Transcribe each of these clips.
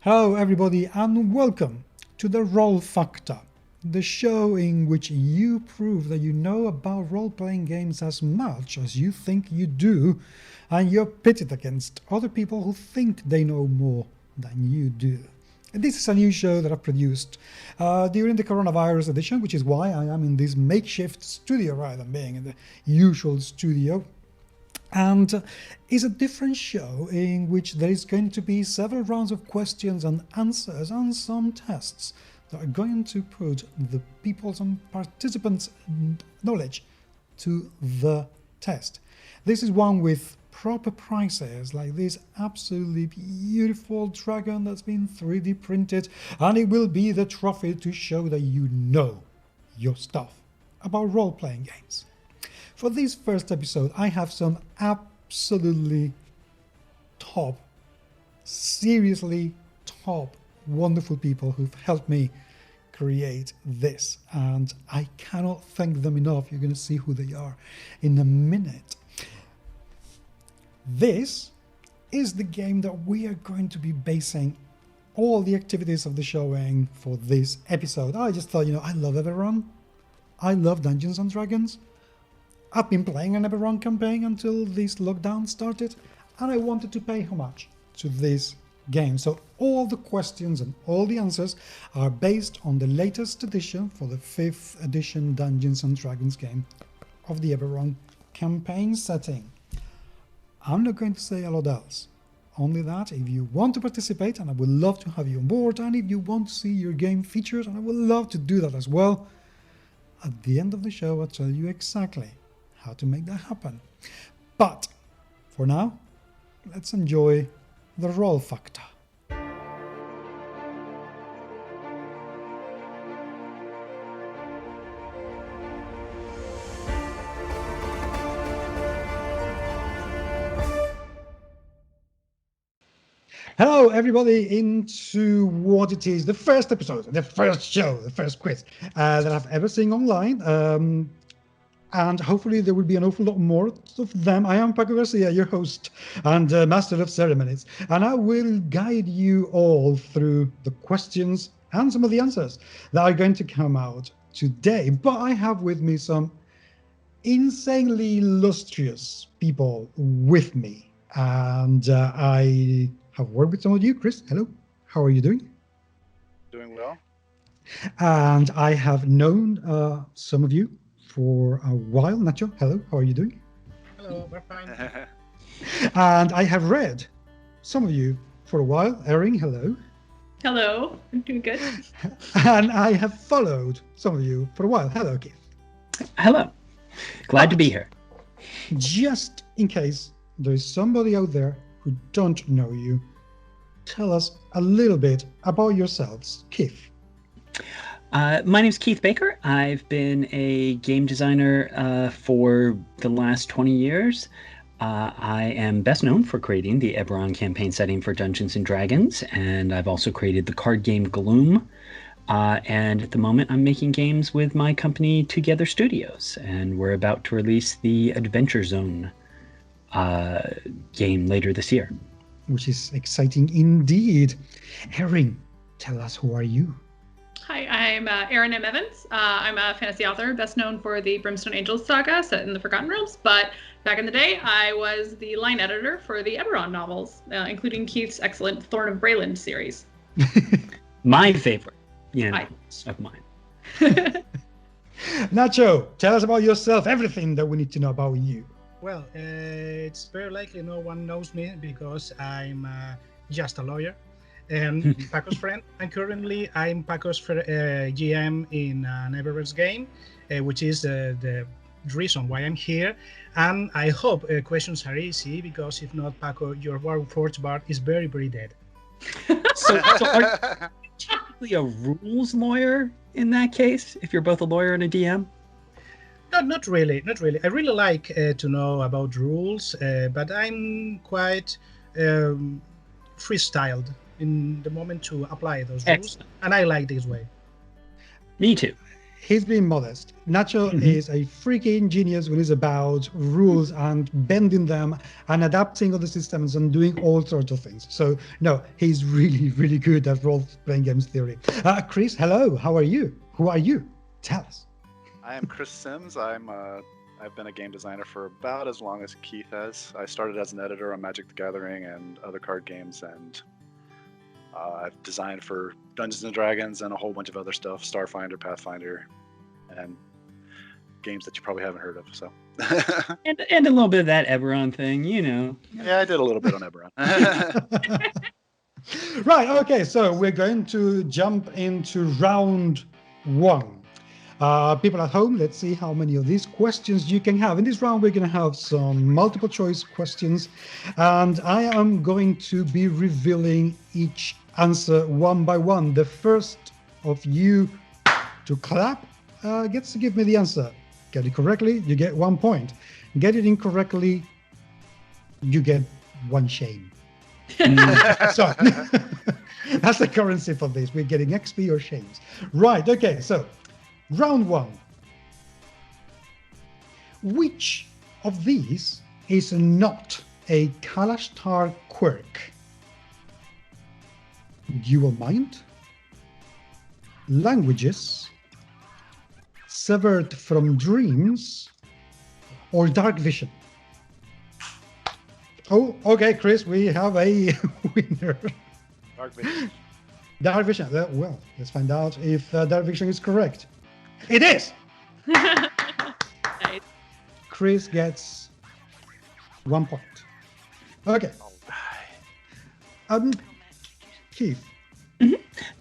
Hello everybody and welcome to the Roll Factor, the show in which you prove that you know about role-playing games as much as you think you do, and you're pitted against other people who think they know more than you do. And this is a new show that I've produced during the coronavirus edition, which is why I am in this makeshift studio rather than being in the usual studio. And it's a different show in which there is going to be several rounds of questions and answers and some tests that are going to put the people's and participants' knowledge to the test. This is one with proper prizes, like this absolutely beautiful dragon that's been 3D printed, and it will be the trophy to show that you know your stuff about role-playing games. For this first episode, I have some absolutely top, seriously top, wonderful people who've helped me create this, and I cannot thank them enough. You're going to see who they are in a minute. This is the game that we are going to be basing all the activities of the show in for this episode. I just thought, I love Eberron. I love Dungeons and Dragons. I've been playing an Eberron campaign until this lockdown started, and I wanted to pay homage to this game. So all the questions and all the answers are based on the latest edition for the 5th edition Dungeons and Dragons game of the Eberron campaign setting. I'm not going to say a lot else. Only that if you want to participate, and I would love to have you on board, and if you want to see your game featured, and I would love to do that as well, at the end of the show I'll tell you exactly how to make that happen. But for now, let's enjoy the Roll Factor. Hello everybody into what it is, the first episode, the first show, the first quiz that I've ever seen online. And hopefully there will be an awful lot more of them. I am Paco Garcia, your host and master of ceremonies, and I will guide you all through the questions and some of the answers that are going to come out today. But I have with me some insanely illustrious people with me, and I have worked with some of you. Chris, hello, how are you doing? Doing well. And I have known some of you for a while. Nacho, hello, how are you doing? Hello, we're fine. And I have read some of you for a while. Erin, hello. Hello, I'm doing good. And I have followed some of you for a while. Hello, Keith. Hello, glad to be here. Just in case there's somebody out there who don't know you, tell us a little bit about yourselves. Keith. My name's Keith Baker. I've been a game designer for the last 20 years. I am best known for creating the Eberron campaign setting for Dungeons & Dragons, and I've also created the card game Gloom. And at the moment, I'm making games with my company Together Studios, and we're about to release the Adventure Zone game later this year. Which is exciting indeed. Erin, tell us, who are you? Hi, I'm Erin M. I'm a fantasy author, best known for the Brimstone Angels saga set in the Forgotten Realms, but back in the day, I was the line editor for the Eberron novels, including Keith's excellent Thorn of Breland series. My favorite, of mine. Nacho, tell us about yourself, everything that we need to know about you. Well, it's very likely no one knows me because I'm just a lawyer and Paco's friend. And currently, I'm Paco's GM in an Eververse game, which is the reason why I'm here. And I hope questions are easy, because if not, Paco, your Warforged Bard is very, very dead. So are you technically a rules lawyer in that case, if you're both a lawyer and a DM? No, not really. I really like to know about rules, but I'm quite freestyled in the moment to apply those rules. Excellent. And I like this way. Me too. he's being modest. Nacho is a freaking genius when it's about rules and bending them and adapting other systems and doing all sorts of things. So no, he's really, really good at role-playing games theory. Chris, hello. How are you? Who are you? Tell us. I am Chris Sims. I've been a game designer for about as long as Keith has. I started as an editor on Magic the Gathering and other card games, and I've designed for Dungeons and Dragons and a whole bunch of other stuff, Starfinder, Pathfinder, and games that you probably haven't heard of. So, and a little bit of that Eberron thing, you know. Yeah, I did a little bit on Eberron. Right. Okay. So we're going to jump into round one. People at home, let's see how many of these questions you can have. In this round, we're going to have some multiple choice questions, and I am going to be revealing each answer one by one. The first of you to clap gets to give me the answer. Get it correctly, you get 1 point. Get it incorrectly, you get 1 shame. So that's the currency for this. We're getting XP or shames. Right. Okay. So. Round one. Which of these is not a Kalashtar quirk? Dual mind, languages, severed from dreams, or dark vision? Oh, okay, Chris, we have a winner. Dark Vision. Dark vision. Well, let's find out if dark vision is correct. It is! Nice. Chris gets 1 point. Okay. Keith.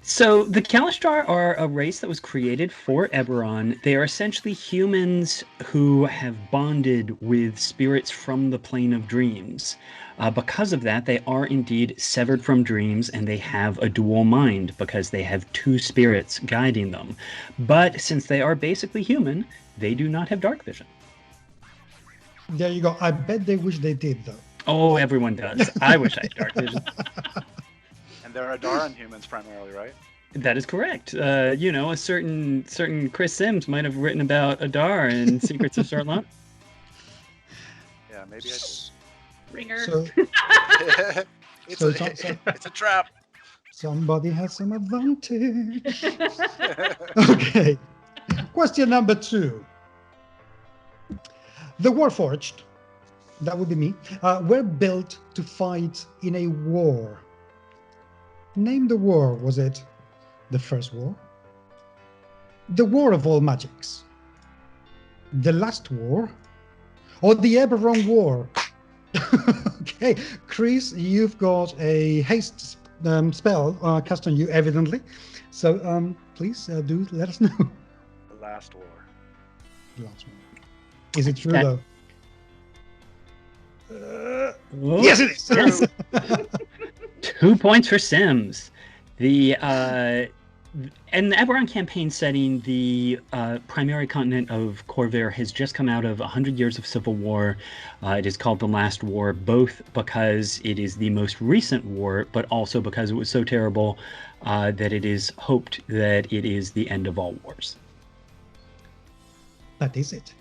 So the Kalashtar are a race that was created for Eberron. They are essentially humans who have bonded with spirits from the plane of dreams. Because of that, they are indeed severed from dreams, and they have a dual mind because they have 2 spirits guiding them. But since they are basically human, they do not have dark vision. There you go. I bet they wish they did, though. Oh, everyone does. I wish I had dark vision. And they're Adaran humans primarily, right? That is correct. You know, a certain Chris Sims might have written about Adar in Secrets of Charlotte. Yeah, maybe I did. Ringer. So, It's So a trap. somebody has some advantage. Okay. Question number 2. The Warforged, that would be me, were built to fight in a war. Name the war. Was it the First War? The War of All Magics? The Last War? Or the Eberron War? Okay, Chris, you've got a haste spell cast on you, evidently. So please do let us know. The Last War. The last one. Is it true, That- though? Oh, Yes, it is. yes. 2 points for Sims. In the Eberron campaign setting, the primary continent of Corvair has just come out of 100 years of civil war. It is called the Last War, both because it is the most recent war, but also because it was so terrible that it is hoped that it is the end of all wars. That is it.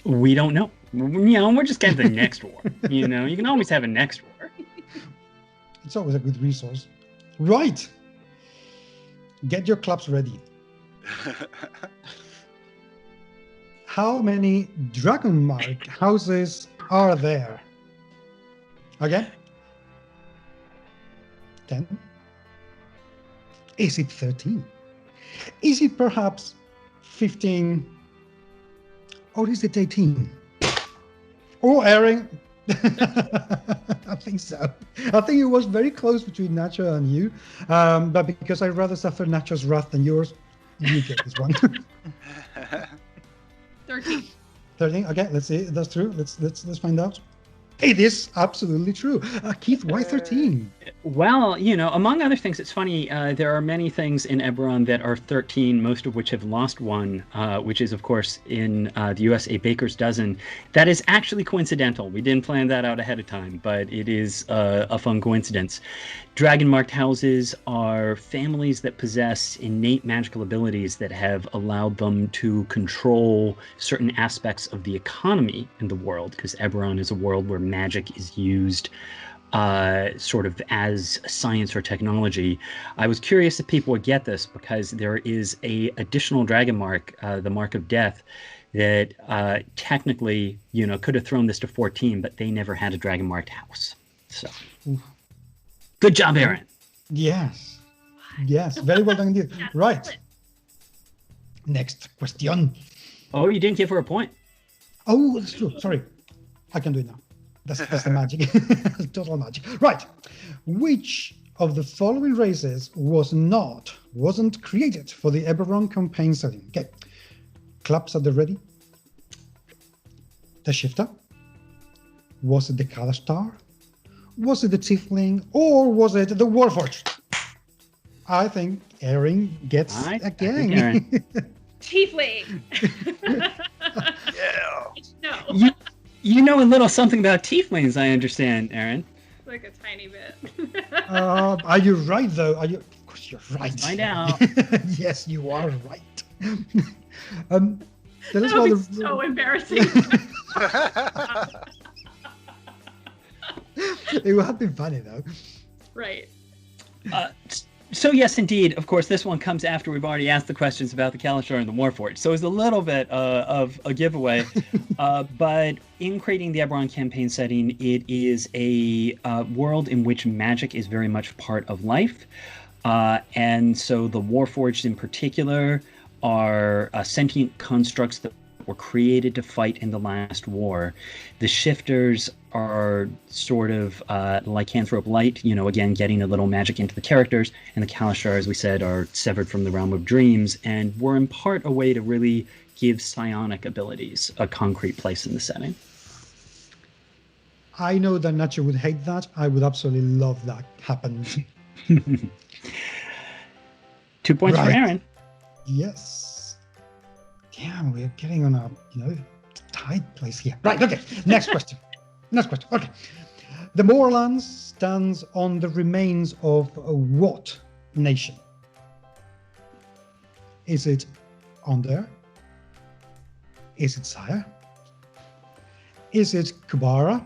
We don't know. You know, we're just getting to the next war. You know, you can always have a next war. It's always a good resource. Right. Get your claps ready. How many dragon mark houses are there? Okay. 10. Is it 13? Is it perhaps 15? Or is it 18? Oh, Erin. I think so. I think it was very close between Nacho and you, but because I'd rather suffer Nacho's wrath than yours, you get this one. 13. 13. Okay, let's see. That's true. Let's find out. It is absolutely true. Keith, why 13? Well, among other things, it's funny, there are many things in Eberron that are 13, most of which have lost one, which is, of course, in the US, a baker's dozen. That is actually coincidental. We didn't plan that out ahead of time, but it is a fun coincidence. Dragon-marked houses are families that possess innate magical abilities that have allowed them to control certain aspects of the economy in the world, because Eberron is a world where magic is used sort of as science or technology. I was curious if people would get this because there is a additional dragon mark, the Mark of Death, that technically, could have thrown this to 14, but they never had a dragon marked house. So, good job, Erin. Yes, very well done indeed. Right. Next question. Oh, you didn't give her a point. Oh, that's true. Sorry, I can do it now. That's the magic. Total magic. Right. Which of the following races wasn't created for the Eberron campaign setting? Okay. Claps at the ready. The Shifter. Was it the Kalastar? Was it the Tiefling? Or was it the Warforged? I think Erin gets again. Tiefling. Yeah. No. You know a little something about tieflings, I understand, Erin. Like a tiny bit. Are you right, though? Of course, you're right. Let's find out. Yes, you are right. That would be so embarrassing. It would have been funny, though. Right. So yes, indeed. Of course, this one comes after we've already asked the questions about the Kalastar and the Warforged. So it's a little bit of a giveaway. But in creating the Eberron campaign setting, it is a world in which magic is very much part of life. And so the Warforged in particular are sentient constructs that were created to fight in the last war. The Shifters are sort of lycanthrope light, again, getting a little magic into the characters. And the Kalastar, as we said, are severed from the realm of dreams and were in part a way to really give psionic abilities a concrete place in the setting. I know that Nacho would hate that. I would absolutely love that happen. 2 points for Erin. Yes. Damn, we're getting on a tight place here. Right, okay. Next question. Okay. The Moorlands stands on the remains of what nation? Is it Onder? Is it Sire? Is it Kubara?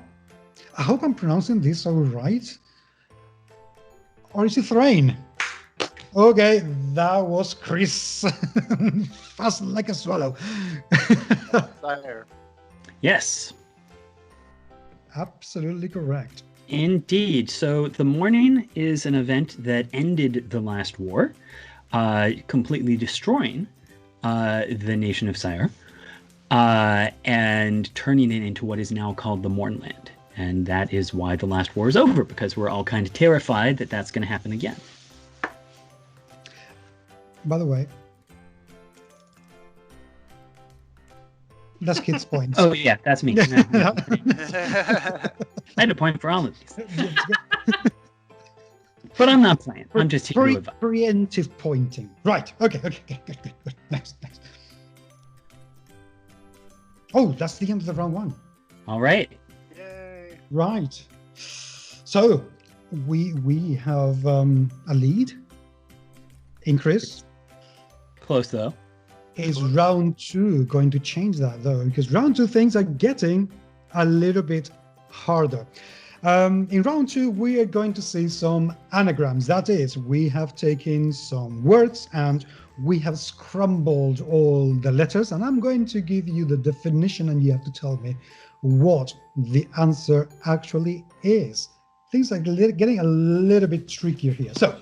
I hope I'm pronouncing this all right. Or is it Thrain? Okay, that was Chris. Fast like a swallow. Sire. Yes. Absolutely correct. Indeed. So the Morning is an event that ended the last war, completely destroying the nation of Sire, and turning it into what is now called the Mornland. And that is why the last war is over, because we're all kind of terrified that that's going to happen again. By the way, that's Kit's point. Oh, yeah, that's me. I had a point for all of these. But I'm not playing. I'm just here to advise. Preemptive pointing. Right. Okay. Good. Next. Oh, that's the end of the round one. All right. Yay. Right. So we have a lead in Chris. Close, though. Is round two going to change that, though? Because round two things are getting a little bit harder. In round two, we are going to see some anagrams. That is, we have taken some words and we have scrambled all the letters, and I'm going to give you the definition and you have to tell me what the answer actually is. Things are getting a little bit trickier here. So,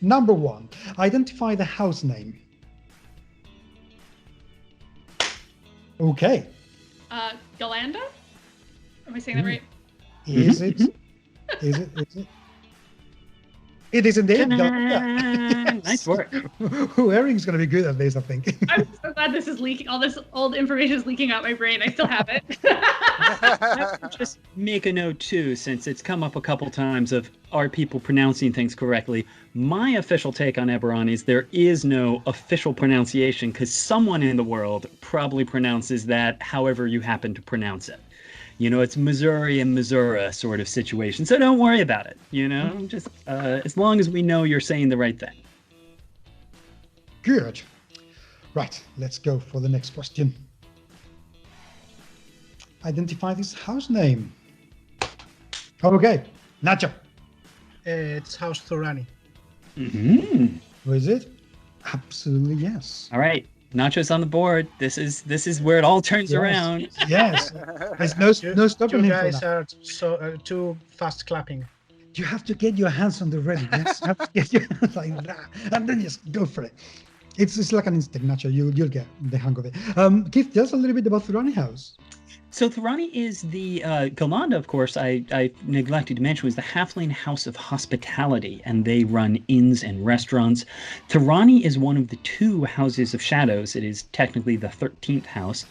number one, identify the house name. Okay. Galanda? Am I saying that right? Is it? Is it? It is indeed. Nice work. Erin's going to be good at this, I think. I'm so glad this is leaking. All this old information is leaking out my brain. I still have it. I would just make a note too, since it's come up a couple times of are people pronouncing things correctly. My official take on Eberron is there is no official pronunciation because someone in the world probably pronounces that however you happen to pronounce it. It's Missouri and Missouri sort of situation. So don't worry about it, just as long as we know you're saying the right thing. Good. Right, let's go for the next question. Identify this house name. Okay, Nacho. It's House Thorani. Mm-hmm. Who is it? Absolutely yes. All right, Nacho's on the board. This is where it all turns around. Yes. There's no stopping you him guys from that. are so too fast clapping. You have to get your hands on the ready. Yes, you have to get your hands like that, and then just go for it. It's like an instinct, Nacho. You'll get the hang of it. Keith, tell us a little bit about Thorani House. So Thorani is the Galanda, of course, I neglected to mention, was the halfling house of hospitality, and they run inns and restaurants. Thorani is one of the 2 houses of shadows. It is technically the 13th house,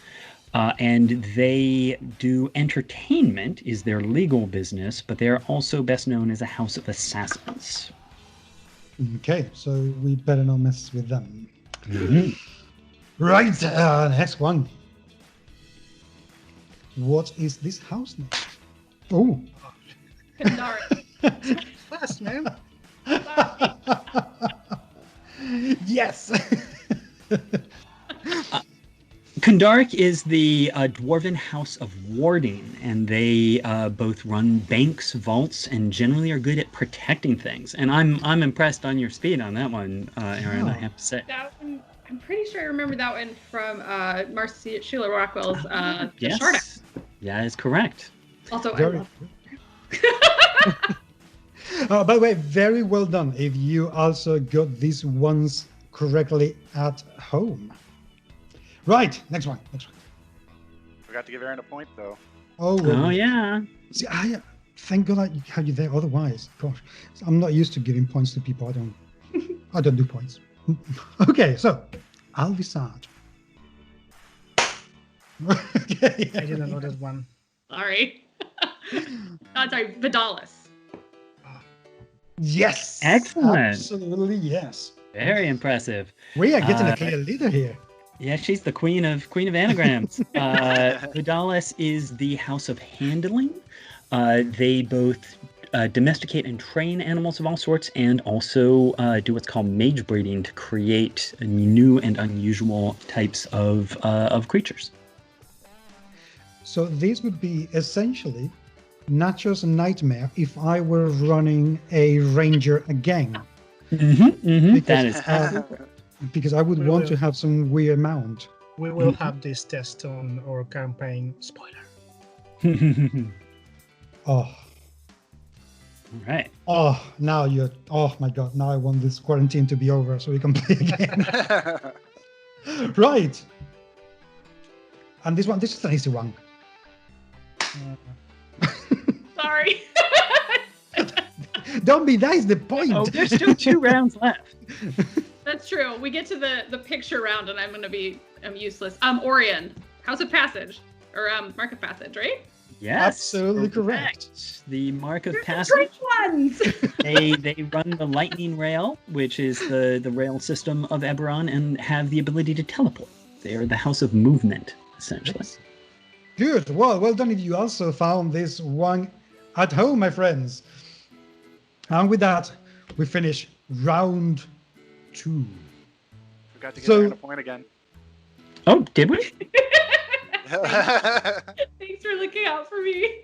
and they do entertainment is their legal business, but they are also best known as a house of assassins. Okay, so we better not mess with them. Mm-hmm. Right, next one. What is this house name? Oh. Kandaric. Fast, man. Yes. Kandaric is the dwarven house of warding, and they both run banks, vaults, and generally are good at protecting things. And I'm impressed on your speed on that one, Erin, I have to say. That one, I'm pretty sure I remember that one from Sheila Rockwell's The Yes. SHARN. That is correct. Also, Very I love by the way, very well done if you also got these ones correctly at home. Right, next one. Forgot to give Erin a point, though. Oh, yeah. See, thank God I had you there. Otherwise, gosh, I'm not used to giving points to people. I don't do points. Okay, so Alvisad. Okay. I didn't know that one. Sorry. Sorry, Vidalis. Yes. Excellent. Absolutely yes. Very impressive. We are getting a clear leader here. Yeah, she's the queen of anagrams. Vidalis is the house of handling. They both domesticate and train animals of all sorts, and also do what's called mage breeding to create new and unusual types of creatures. So this would be essentially Nacho's nightmare if I were running a ranger gang. Because, that is because I would want to have some weird mount. We will have this test on our campaign. Spoiler. Oh. Right. Oh, now you're. Oh my God! Now I want this quarantine to be over so we can play again. Right. And this is an easy one. Sorry. Don't be nice. The point. Oh, there's still 2 rounds left. That's true. We get to the picture round, and I'm useless. Orion, House of Passage, or Mark of Passage, right? Yes, absolutely correct. The Mark of You're Passage. The great ones. they run the lightning rail, which is the rail system of Eberron, and have the ability to teleport. They are the house of movement, essentially. Good. Well done if you also found this one at home, my friends. And with that, we finish round 2. Forgot to give Erin a point again. Oh, did we? Thanks for looking out for me.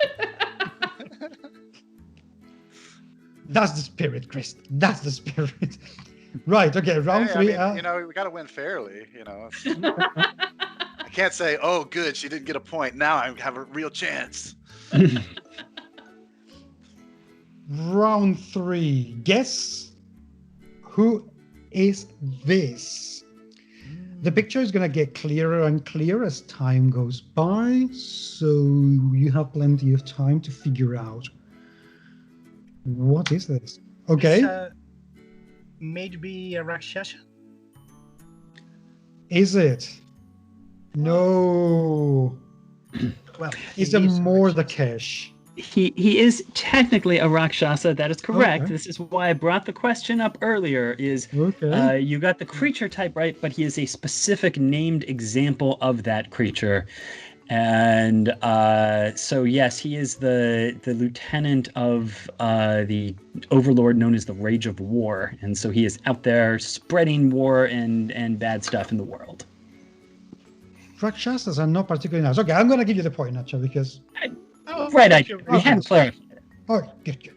That's the spirit, Chris. That's the spirit. Right. Okay. Round 3. We got to win fairly. I can't say, "Oh, good, she didn't get a point. Now I have a real chance." Round 3. Guess who is this? The picture is going to get clearer and clearer as time goes by, so you have plenty of time to figure out what is this. Okay. maybe a Rakshasa? Is it? No. Well, It's he a is Mordekash. He is technically a Rakshasa. That is correct. Okay. This is why I brought the question up earlier. Okay. You got the creature type right, but he is a specific named example of that creature. And so yes, he is the lieutenant of the overlord known as the Rage of War, and so he is out there spreading war and bad stuff in the world. Rakshasas are not particularly nice. Okay, I'm going to give you the point, Nacho, because... Right, thank you. we had clarified it. Oh, good.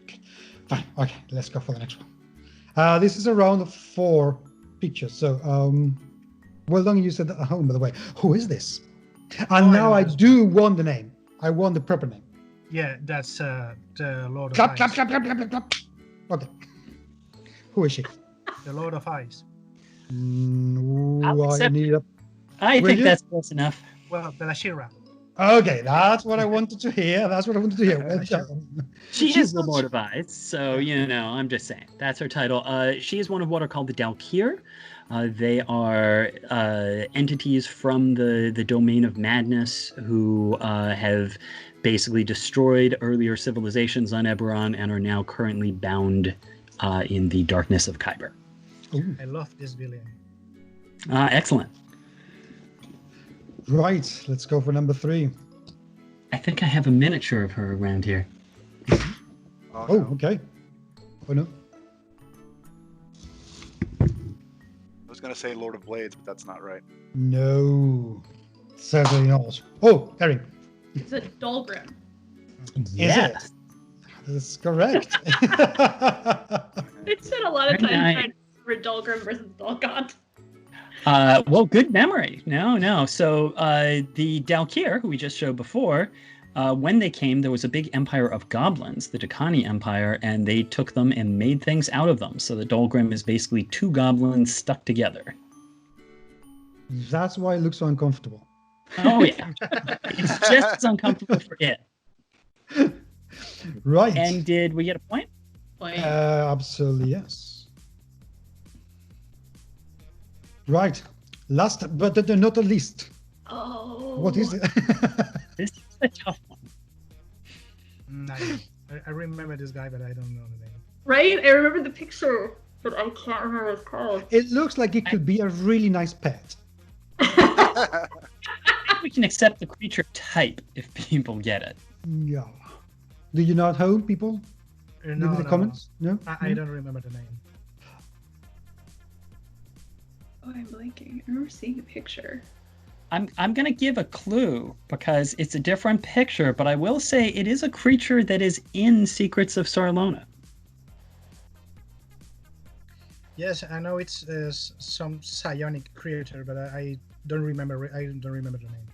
Fine. Okay, let's go for the next one. This is a round of 4 pictures. So, well done. You said that at home, by the way. Who is this? And now I do want the name. I want the proper name. Yeah, that's the Lord of Clap, Ice. clap, clap, clap, clap, clap, clap. Okay. Who is she? The Lord of Ice. I'll I accept need a... I Will think you? that's close enough. Well, Belashira. Okay, that's what I wanted to hear. Well done. She She's is the not- Lord of Ice, so I'm just saying that's her title. She is one of what are called the Dalkir. They are entities from the domain of madness who have basically destroyed earlier civilizations on Eberron and are now currently bound in the darkness of Kyber. Ooh. I love this villain. Excellent. Right, let's go for number 3. I think I have a miniature of her around here. Oh, okay. Oh, no. I was going to say Lord of Blades, but that's not right. No. Certainly not. Oh, Erin. It's a Dolgrim. Yes. That's correct. I spent a lot of Very time nice. trying to remember Dolgrim versus Dolgaunt. Well, good memory. No. So the Dalkir, who we just showed before, when they came, there was a big empire of goblins, the Dakani Empire, and they took them and made things out of them. So the Dolgrim is basically 2 goblins stuck together. That's why it looks so uncomfortable. Oh, yeah. It's just as uncomfortable for it. Right. And did we get a point? Absolutely, yes. Right. Last, but not the least. Oh. What is it? This is a tough one. I remember this guy, but I don't know the name. Right? I remember the picture, but I can't remember what it's called. It looks like it could be a really nice pet. We can accept the creature type if people get it. Yeah. Do you know at home, people? Leave in the comments? No? I don't remember the name. Oh, I'm blanking. I remember seeing a picture. I'm going to give a clue because it's a different picture, but I will say it is a creature that is in Secrets of Sarlona. Yes, I know it's some psionic creature, but I don't remember. I don't remember the name.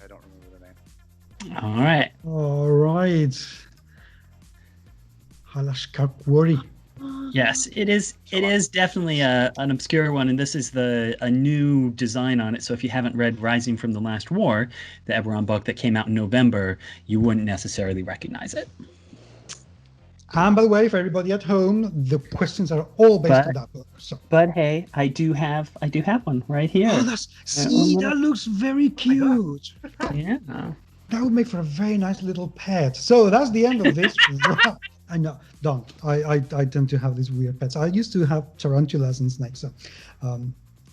I don't remember the name. All right. All right. Halashkakwori. Yes, it is. It is definitely an obscure one, and this is a new design on it. So if you haven't read Rising from the Last War, the Eberron book that came out in November, you wouldn't necessarily recognize it. And by the way, for everybody at home, the questions are all based on that book. So. But hey, I do have one right here. Oh, see, that looks very cute. Yeah. That would make for a very nice little pet. So that's the end of this. I know, don't. I tend to have these weird pets. I used to have tarantulas and snakes, so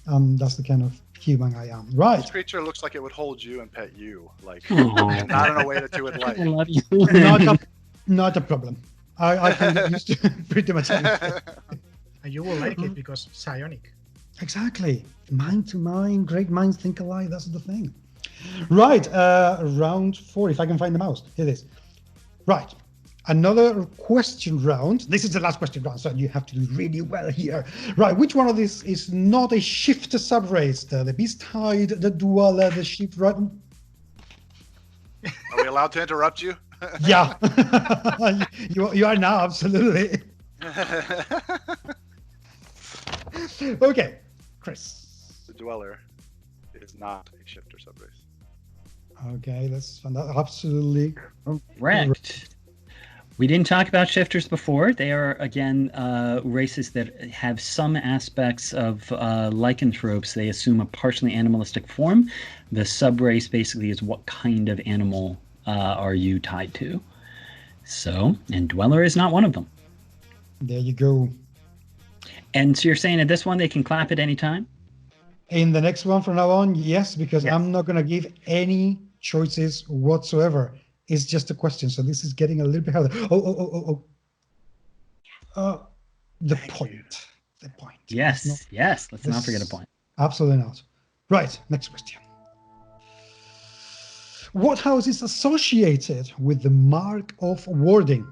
that's the kind of human I am. Right. This creature looks like it would hold you and pet you, like Aww. not in a way that you would like. I love you. Not a problem. I can get used to pretty much anything. And you will like it because psionic. Exactly. Mind to mind, great minds think alike. That's the thing. Right. Round 4, if I can find the mouse. Here it is. Right. Another question round. This is the last question round, so you have to do really well here. Right, which one of these is not a shifter subrace? The beast tide, the dweller, the sheep right? Are we allowed to interrupt you? Yeah, you are now, absolutely. Okay, Chris. The dweller is not a shifter subrace. Okay, that's absolutely Correct. We didn't talk about shifters before. They are, again, races that have some aspects of lycanthropes. They assume a partially animalistic form. The sub-race basically is what kind of animal are you tied to. So, and Dweller is not one of them. There you go. And so you're saying at this one they can clap at any time? In the next one from now on, yes, because Yes. I'm not going to give any choices whatsoever. It's just a question. So this is getting a little bit harder. The point. The point. Yes, yes. Let's not forget a point. Absolutely not. Right, next question. What house is associated with the mark of warding?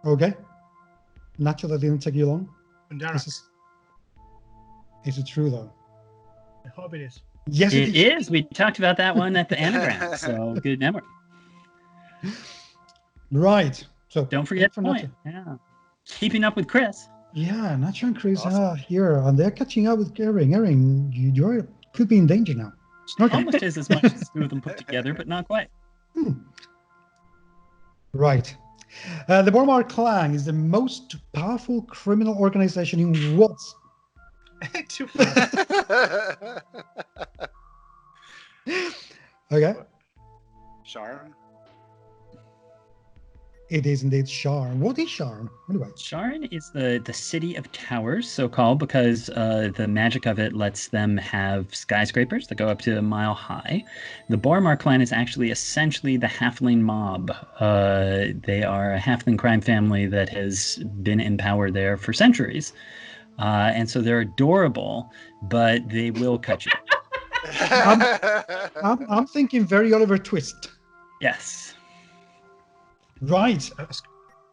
Okay. Nacho, that didn't take you long. Is it true, though? I hope it is. Yes, It is. We talked about that one at the anagram, so good memory. Right. So Don't forget the point. Yeah. Keeping up with Chris. Yeah, Nacho and Chris Awesome. are here, and they're catching up with Erin. Erin, you could be in danger now. Okay. Almost as much as the two of them put together, but not quite. Right. The Bormar clan is the most powerful criminal organization in what? Too fast. Okay. SHARN? It is indeed SHARN. What is SHARN? Anyway. SHARN is the city of towers, so-called, because the magic of it lets them have skyscrapers that go up to a mile high. The Bormar clan is actually essentially the halfling mob. They are a halfling crime family that has been in power there for centuries. And so they're adorable, but they will cut you. I'm thinking very Oliver Twist. Yes. Right.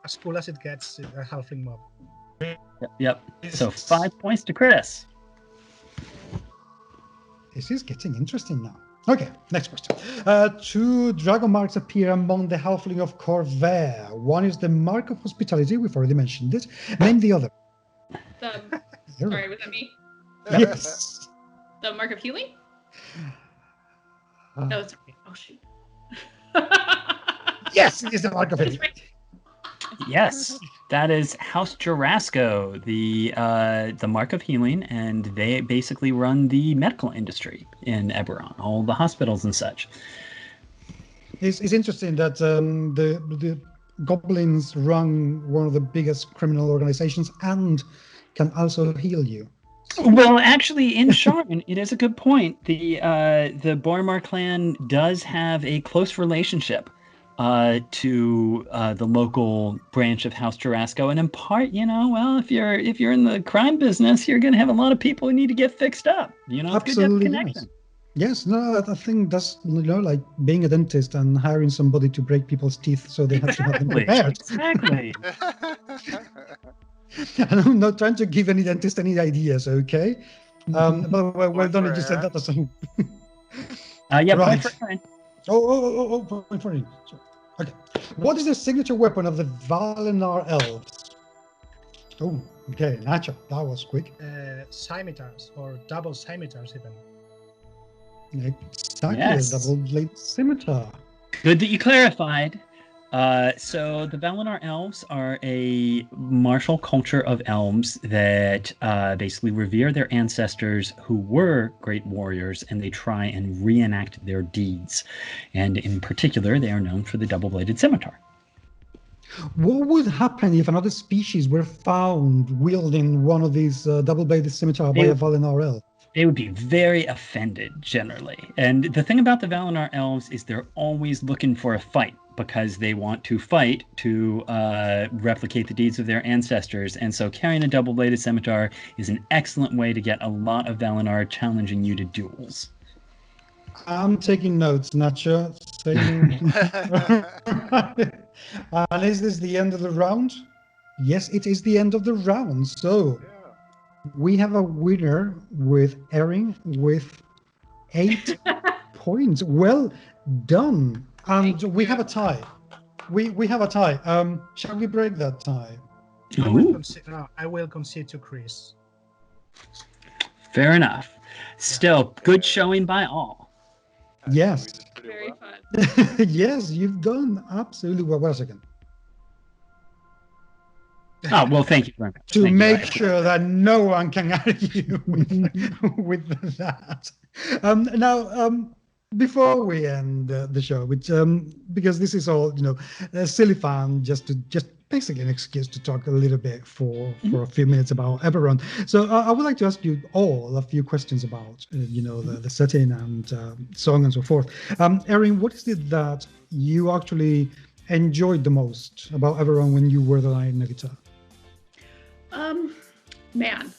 As cool as it gets, a halfling mob. Yep. So 5 points to Chris. This is getting interesting now. Okay, next question. Two dragon marks appear among the halfling of Corvair. One is the mark of hospitality. We've already mentioned it. Name the other. Sorry, was that me? Yes. The mark of healing? No, it's okay. Oh, shoot. Yes, it is the mark of it. Yes, that is House Jarasco, the mark of healing, and they basically run the medical industry in Eberron, all the hospitals and such. It's interesting that the goblins run one of the biggest criminal organizations and can also heal you. Well, actually, in SHARN, it is a good point. The Bormar clan does have a close relationship to the local branch of House Jarasco, and in part, well, if you're in the crime business, you're going to have a lot of people who need to get fixed up. It's Absolutely, good to have a connection. Yes, no, I think that's like being a dentist and hiring somebody to break people's teeth, so they have to have them prepared. Exactly. And I'm not trying to give any dentist any ideas, okay? But well done, you just said that as a... Yeah, Right. point for Erin. point for me. Sorry. Okay. What is the signature weapon of the Valenar elves? Oh, okay, Nacho, that was quick. Scimitars, or double scimitars even. Exactly, Yes. a double-bladed scimitar. Good that you clarified. So the Valenar elves are a martial culture of elves that basically revere their ancestors who were great warriors, and they try and reenact their deeds. And in particular, they are known for the double-bladed scimitar. What would happen if another species were found wielding one of these double-bladed scimitar by a Valenar elf? They would be very offended, generally. And the thing about the Valenar elves is they're always looking for a fight, because they want to fight to replicate the deeds of their ancestors. And so carrying a double-bladed scimitar is an excellent way to get a lot of Valenar challenging you to duels. I'm taking notes, Nacho. And is this the end of the round? Yes, it is the end of the round. So we have a winner with Erin with 8 points. Well done. And we have a tie. We have a tie. Shall we break that tie? I will concede to Chris. Fair enough. Still, good showing by all. Yes. Very fun. Yes, you've done absolutely well. Wait a second. Oh, well, thank you very much. To Thank you. make sure that no one can argue with that. Now, before we end the show, which because this is all silly fun, just basically an excuse to talk a little bit for a few minutes about Eberron. So I would like to ask you all a few questions about the setting and so on and so forth. Erin, what is it that you actually enjoyed the most about Eberron when you were the line editor? Man.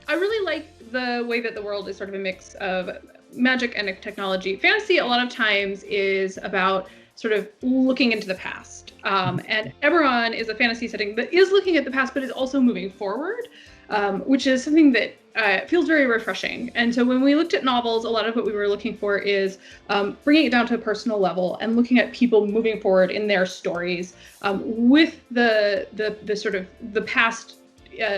I really like the way that the world is sort of a mix of magic and technology. Fantasy, a lot of times, is about sort of looking into the past. And Eberron is a fantasy setting that is looking at the past, but is also moving forward, which is something that feels very refreshing. And so when we looked at novels, a lot of what we were looking for is bringing it down to a personal level and looking at people moving forward in their stories with the sort of the past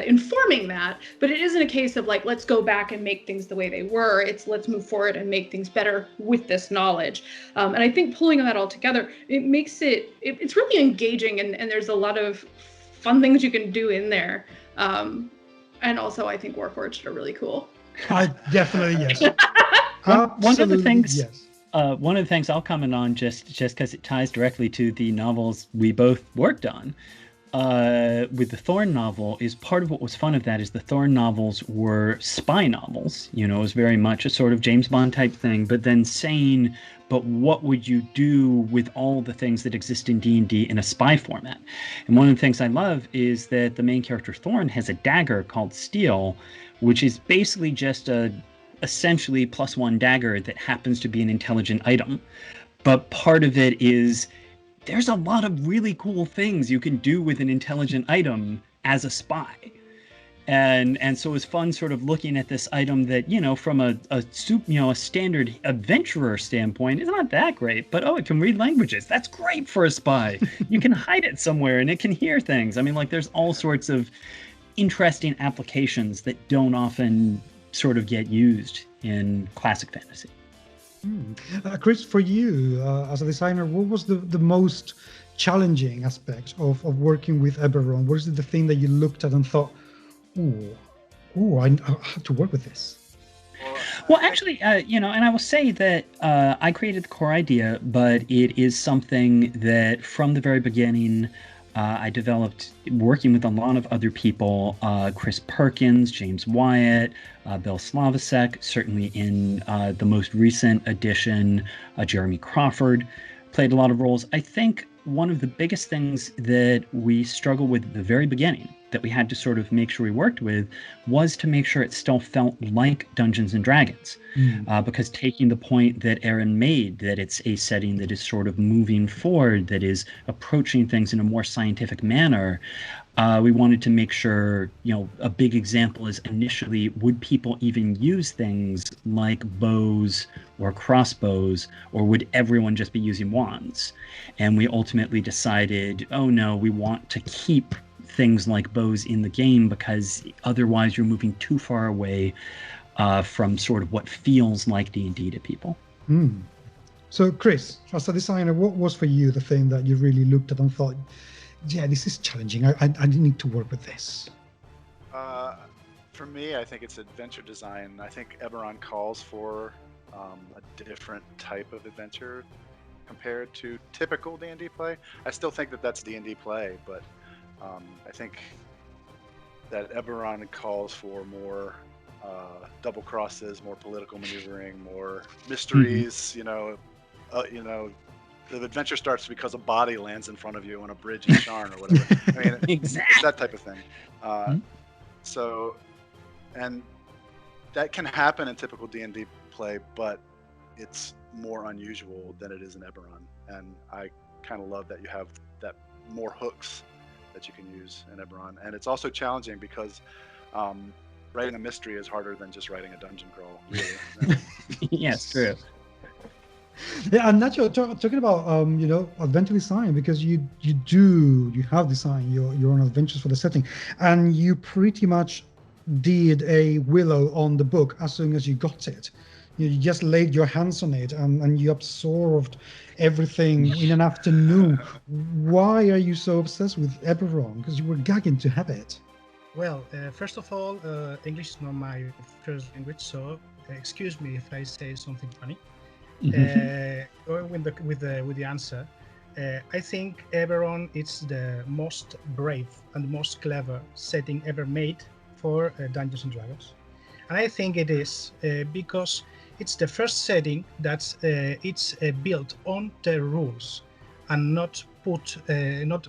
informing that, but it isn't a case of like, let's go back and make things the way they were. It's let's move forward and make things better with this knowledge. And I think pulling that all together, it makes it's really engaging, and there's a lot of fun things you can do in there. And also I think Warforged are really cool. Definitely, yes. One of the things, yes. One of the things I'll comment on, just because it ties directly to the novels we both worked on, with the Thorn novel, is part of what was fun of that is the Thorn novels were spy novels. It was very much a sort of James Bond type thing, but then saying, but what would you do with all the things that exist in D&D in a spy format? And one of the things I love is that the main character Thorn has a dagger called Steel, which is basically just a essentially +1 dagger that happens to be an intelligent item. But part of it is there's a lot of really cool things you can do with an intelligent item as a spy. And so it's fun sort of looking at this item that, from a standard adventurer standpoint, is not that great, but it can read languages. That's great for a spy. You can hide it somewhere and it can hear things. I mean, like, there's all sorts of interesting applications that don't often sort of get used in classic fantasy. Chris, for you as a designer, what was the most challenging aspect of working with Eberron? What is the thing that you looked at and thought, I have to work with this? Well, actually, and I will say that I created the core idea, but it is something that from the very beginning I developed working with a lot of other people, Chris Perkins, James Wyatt, Bill Slavacek, certainly in the most recent edition, Jeremy Crawford played a lot of roles. I think one of the biggest things that we struggled with at the very beginning that we had to sort of make sure we worked with was to make sure it still felt like Dungeons and Dragons. Because taking the point that Erin made, that it's a setting that is sort of moving forward, that is approaching things in a more scientific manner, we wanted to make sure, a big example is initially, would people even use things like bows or crossbows, or would everyone just be using wands? And we ultimately decided, oh no, we want to keep things like bows in the game because otherwise you're moving too far away from sort of what feels like D&D to people. So Chris, as a designer, what was for you the thing that you really looked at and thought, yeah, this is challenging, I need to work with this? For me, I think it's adventure design. I think Eberron calls for a different type of adventure compared to typical D&D play. I still think that that's D&D play, but I think that Eberron calls for more double crosses, more political maneuvering, more mysteries. The adventure starts because a body lands in front of you on a bridge in SHARN or whatever. I mean, Exactly. It's that type of thing. So, and that can happen in typical D&D play, but it's more unusual than it is in Eberron. And I kind of love that you have that more hooks that you can use in Eberron. And it's also challenging because writing a mystery is harder than just writing a dungeon crawl, really. Yes, true. Yeah, and Nacho, talking about adventure design, because you have designed your own adventures for the setting, and you pretty much did a Willow on the book as soon as you got it. You just laid your hands on it and you absorbed everything in an afternoon. Why are you so obsessed with Eberron? Because you were gagging to have it. Well, first of all, English is not my first language, so excuse me if I say something funny. Going with the answer, I think Eberron is the most brave and most clever setting ever made for Dungeons and Dragons, and I think it is because it's the first setting that's it's built on the rules and not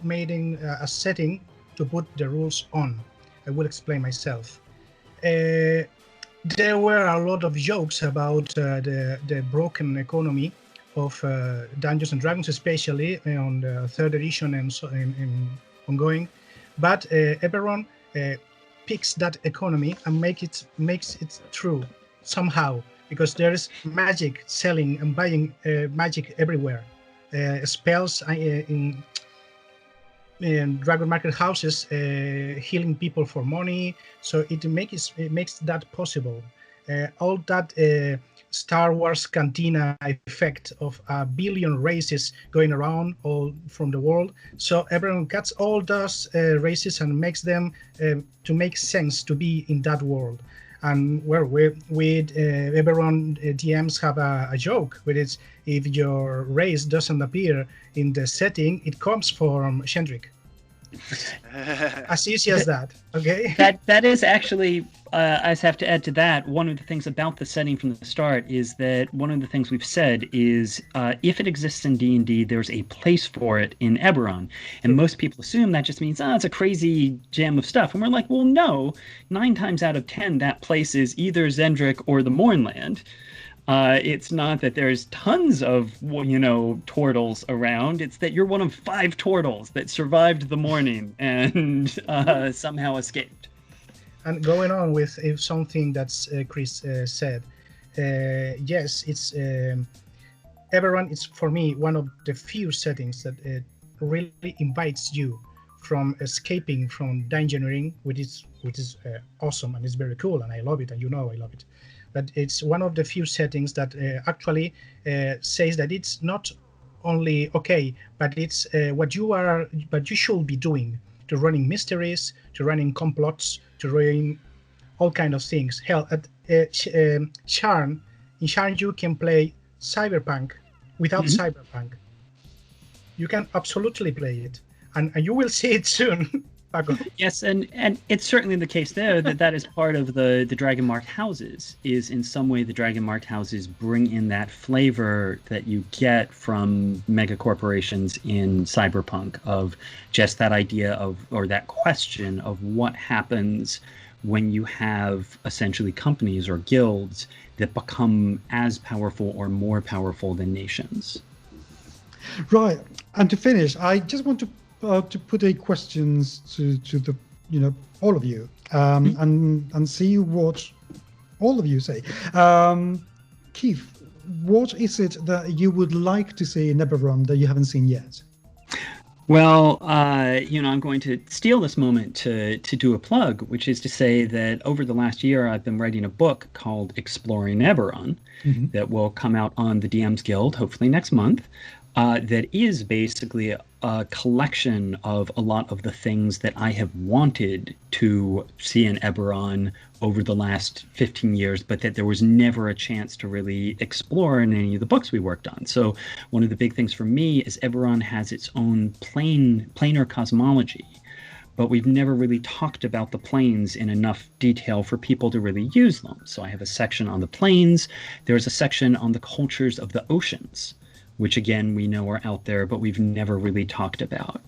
made in a setting to put the rules on. I will explain myself. There were a lot of jokes about the broken economy of Dungeons and Dragons, especially on the third edition and so in ongoing. But Eberron picks that economy and makes it true somehow, because there is magic selling and buying magic everywhere. Spells in dragon market houses, healing people for money, so it makes that possible. All that Star Wars cantina effect of a billion races going around all from the world. So everyone gets all those races and makes them to make sense to be in that world. And well, with Eberron DMs have a joke, which is if your race doesn't appear in the setting, it comes from Shendrik. As easy as that. Okay. That is actually, I have to add to that. One of the things about the setting from the start is that one of the things we've said is if it exists in D&D, there's a place for it in Eberron, and most people assume that just means it's a crazy jam of stuff, and we're like, well, no. 9 times out of 10, that place is either Zendrick or the Mournland. It's not that there's tons of, turtles around. It's that you're one of 5 turtles that survived the morning and somehow escaped. And going on with something that's Chris said, yes, it's Eberron is for me one of the few settings that really invites you from escaping from dungeoneering, which is awesome and it's very cool, and I love it, and I love it. But it's one of the few settings that actually says that it's not only okay, but it's what you should be doing, to running mysteries, to running complots, to running all kind of things. Hell, at SHARN, in SHARN you can play Cyberpunk without Cyberpunk. You can absolutely play it, and you will see it soon. Yes, and it's certainly the case there that is part of the Dragon Marked houses, is in some way the Dragon Marked houses bring in that flavor that you get from mega corporations in Cyberpunk, of just that idea of, or that question of what happens when you have essentially companies or guilds that become as powerful or more powerful than nations. Right, and to finish, I just want to put a questions to the all of you and see what all of you say. Keith, what is it that you would like to see in Eberron that you haven't seen yet? Well, I'm going to steal this moment to do a plug, which is to say that over the last year, I've been writing a book called Exploring Eberron that will come out on the DM's Guild, hopefully next month. That is basically a collection of a lot of the things that I have wanted to see in Eberron over the last 15 years, but that there was never a chance to really explore in any of the books we worked on. So one of the big things for me is Eberron has its own planar cosmology, but we've never really talked about the planes in enough detail for people to really use them. So I have a section on the planes. There's a section on the cultures of the oceans, which again, we know are out there, but we've never really talked about.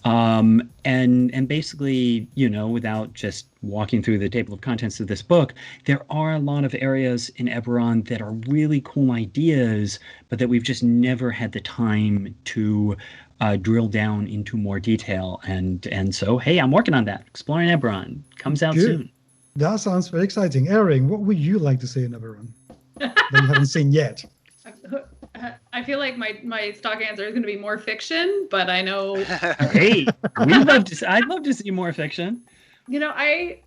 And basically, without just walking through the table of contents of this book, there are a lot of areas in Eberron that are really cool ideas, but that we've just never had the time to drill down into more detail. And so, hey, I'm working on that. Exploring Eberron comes out soon. That sounds very exciting. Erin, what would you like to see in Eberron that you haven't seen yet? I feel like my stock answer is going to be more fiction, but I know. Hey, I'd love to see more fiction. I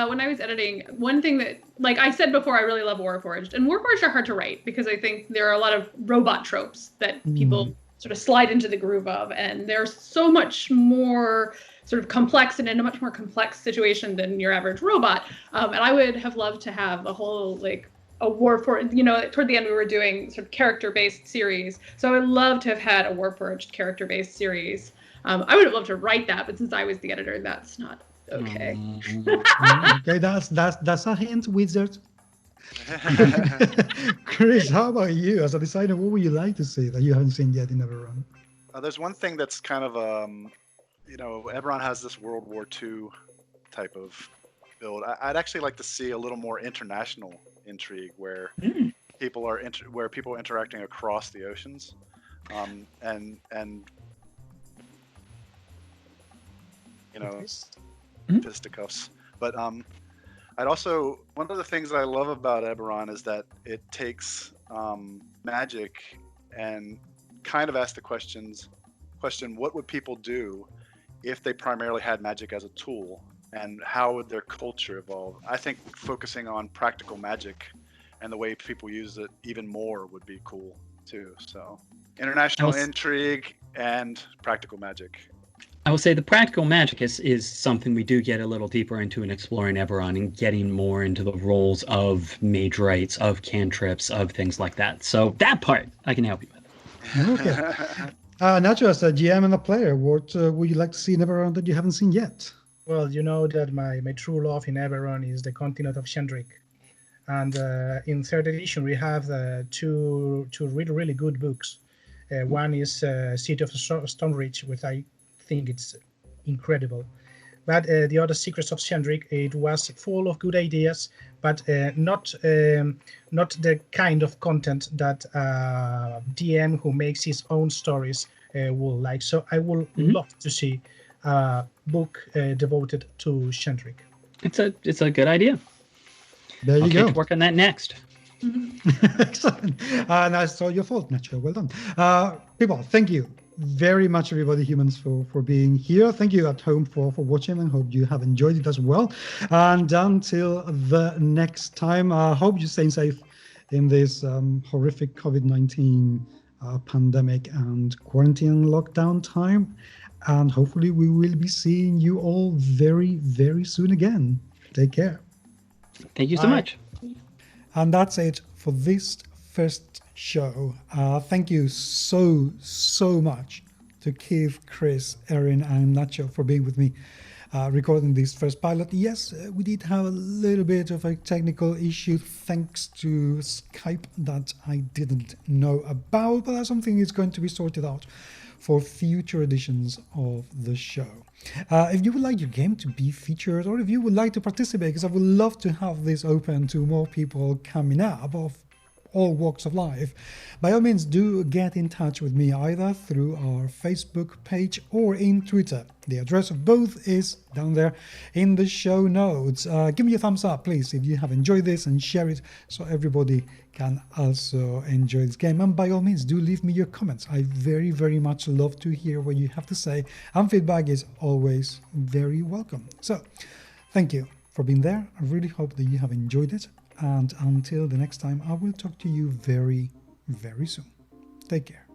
when I was editing, one thing that, like I said before, I really love Warforged, and Warforged are hard to write because I think there are a lot of robot tropes that people sort of slide into the groove of, and they're so much more sort of complex and in a much more complex situation than your average robot. And I would have loved to have a whole a Warforged, toward the end we were doing sort of character-based series, so I would love to have had a Warforged character-based series. I would have loved to write that, but since I was the editor, that's not okay. Okay, that's a hint, wizard. Chris, how about you as a designer? What would you like to see that you haven't seen yet in Eberron? There's one thing that's kind of Eberron has this World War II type of build. I'd actually like to see a little more international intrigue where people are interacting across the oceans, and fisticuffs. But I'd also, one of the things that I love about Eberron is that it takes magic and kind of asks the question, what would people do if they primarily had magic as a tool, and how would their culture evolve? I think focusing on practical magic and the way people use it even more would be cool too. So international intrigue and practical magic. I will say the practical magic is something we do get a little deeper into in exploring Eberron and getting more into the roles of mage rights, of cantrips, of things like that. So that part I can help you with. Okay. Nacho, as a GM and a player, what would you like to see in Eberron that you haven't seen yet? Well, you know that my true love in Eberron is the continent of Shandrik. And in 3rd edition, we have two really, really good books. One is City of Stonereach, which I think it's incredible. But the other, Secrets of Shandrik, it was full of good ideas, but not the kind of content that DM who makes his own stories will like. So I would love to see a book devoted to Shandrik. It's a good idea. There you go. To work on that next. Excellent. That's all your fault, Nacho. Well done. People, thank you very much, everybody, humans, for being here. Thank you at home for watching, and hope you have enjoyed it as well. And until the next time, I hope you're staying safe in this horrific COVID-19 pandemic and quarantine lockdown time. And hopefully we will be seeing you all very, very soon again. Take care. Thank you so much. And that's it for this first show. Thank you so much to Keith, Chris, Erin, and Nacho for being with me recording this first pilot. Yes, we did have a little bit of a technical issue thanks to Skype that I didn't know about, but that's something that's going to be sorted out for future editions of the show. If you would like your game to be featured, or if you would like to participate, because I would love to have this open to more people coming up of all walks of life, by all means do get in touch with me either through our Facebook page or in Twitter. The address of both is down there in the show notes. Give me a thumbs up, please, if you have enjoyed this, and share it so everybody can also enjoy this game. And by all means, do leave me your comments. I very, very much love to hear what you have to say, and feedback is always very welcome. So, thank you for being there. I really hope that you have enjoyed it. And until the next time, I will talk to you very, very soon. Take care.